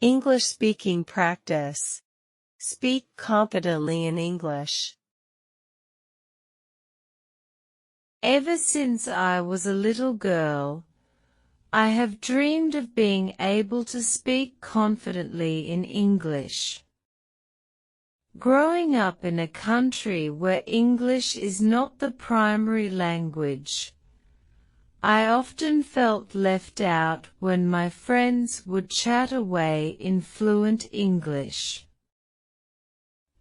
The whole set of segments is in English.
English speaking practice. Speak confidently in English. Ever since I was a little girl, I have dreamed of being able to speak confidently in English. Growing up in a country where English is not the primary language, I often felt left out when my friends would chat away in fluent English.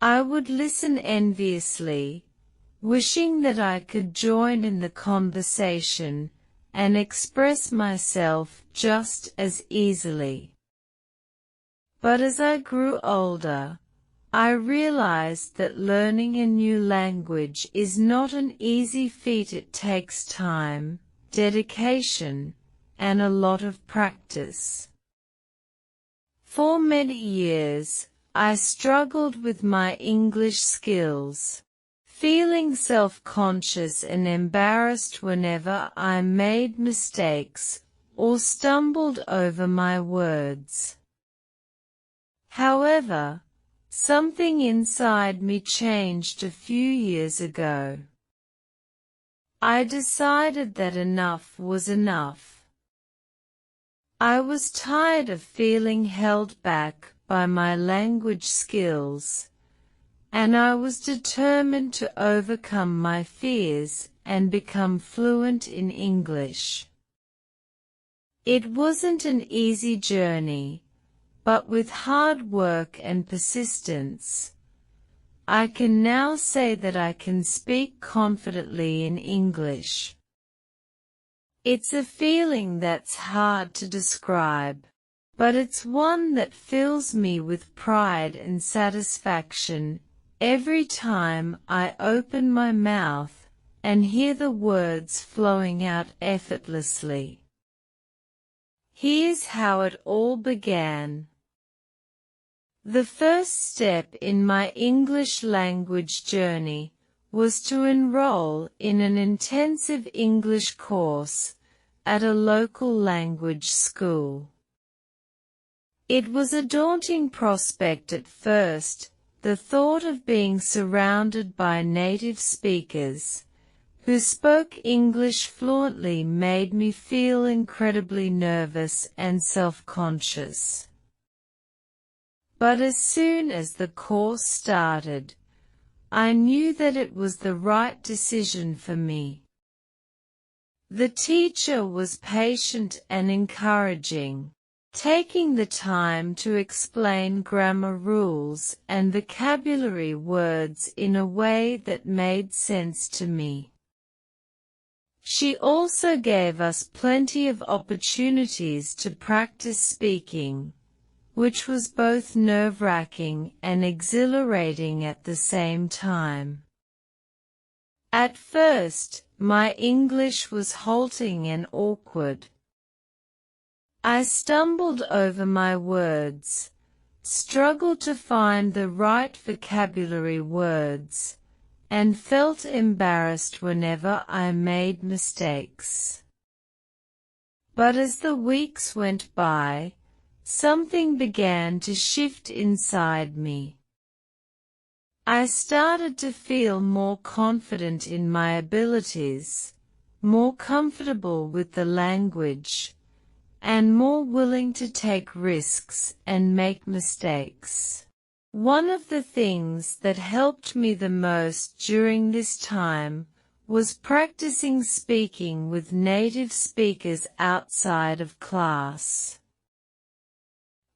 I would listen enviously, wishing that I could join in the conversation and express myself just as easily. But as I grew older, I realized that learning a new language is not an easy feat. It takes time, dedication, and a lot of practice. For many years, I struggled with my English skills, feeling self-conscious and embarrassed whenever I made mistakes or stumbled over my words. However, something inside me changed a few years ago. I decided that enough was enough. I was tired of feeling held back by my language skills, and I was determined to overcome my fears and become fluent in English. It wasn't an easy journey, but with hard work and persistence, I can now say that I can speak confidently in English. It's a feeling that's hard to describe, but it's one that fills me with pride and satisfaction every time I open my mouth and hear the words flowing out effortlessly. Here's how it all began. The first step in my English language journey was to enroll in an intensive English course at a local language school. It was a daunting prospect at first. The thought of being surrounded by native speakers who spoke English fluently made me feel incredibly nervous and self-conscious. But as soon as the course started, I knew that it was the right decision for me. The teacher was patient and encouraging, taking the time to explain grammar rules and vocabulary words in a way that made sense to me. She also gave us plenty of opportunities to practice speaking, which was both nerve-wracking and exhilarating at the same time. At first, my English was halting and awkward. I stumbled over my words, struggled to find the right vocabulary words, and felt embarrassed whenever I made mistakes. But as the weeks went by, something began to shift inside me. I started to feel more confident in my abilities, more comfortable with the language, and more willing to take risks and make mistakes. One of the things that helped me the most during this time was practicing speaking with native speakers outside of class.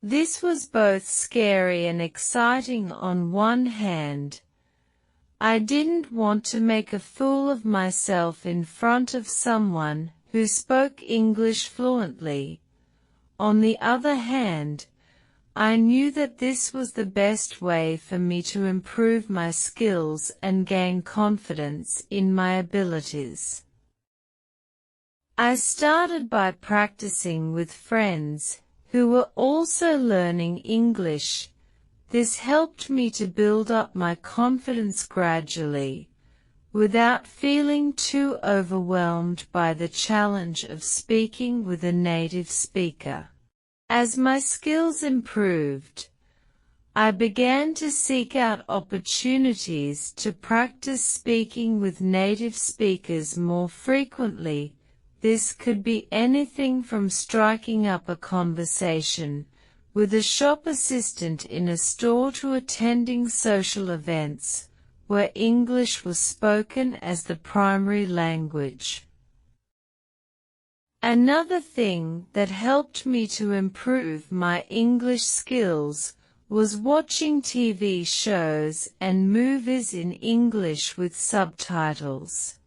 This was both scary and exciting on one hand. I didn't want to make a fool of myself in front of someone who spoke English fluently. On the other hand, I knew that this was the best way for me to improve my skills and gain confidence in my abilities. I started by practicing with friends who were also learning English. This helped me to build up my confidence gradually, without feeling too overwhelmed by the challenge of speaking with a native speaker. As my skills improved, I began to seek out opportunities to practice speaking with native speakers more frequently. This could be anything from striking up a conversation with a shop assistant in a store to attending social events where English was spoken as the primary language. Another thing that helped me to improve my English skills was watching TV shows and movies in English with subtitles.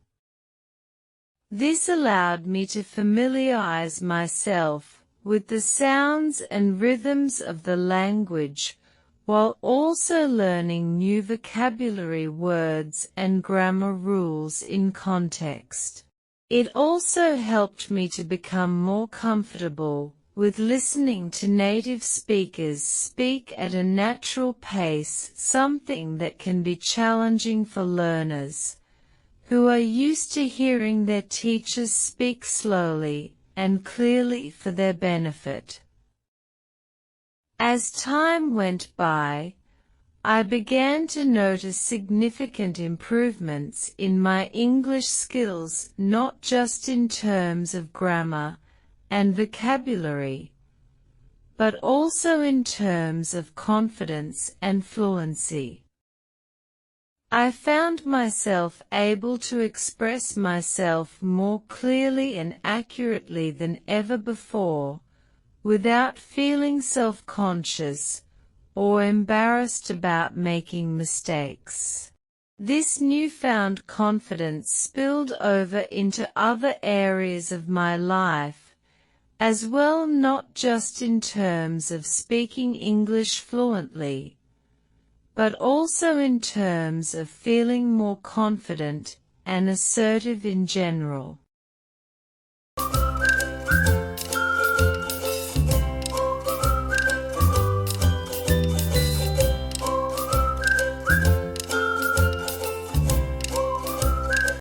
This allowed me to familiarize myself with the sounds and rhythms of the language, while also learning new vocabulary words and grammar rules in context. It also helped me to become more comfortable with listening to native speakers speak at a natural pace, something that can be challenging for learners who are used to hearing their teachers speak slowly and clearly for their benefit. As time went by, I began to notice significant improvements in my English skills, not just in terms of grammar and vocabulary, but also in terms of confidence and fluency. I found myself able to express myself more clearly and accurately than ever before, without feeling self-conscious or embarrassed about making mistakes. This newfound confidence spilled over into other areas of my life as well, not just in terms of speaking English fluently, but also in terms of feeling more confident and assertive in general.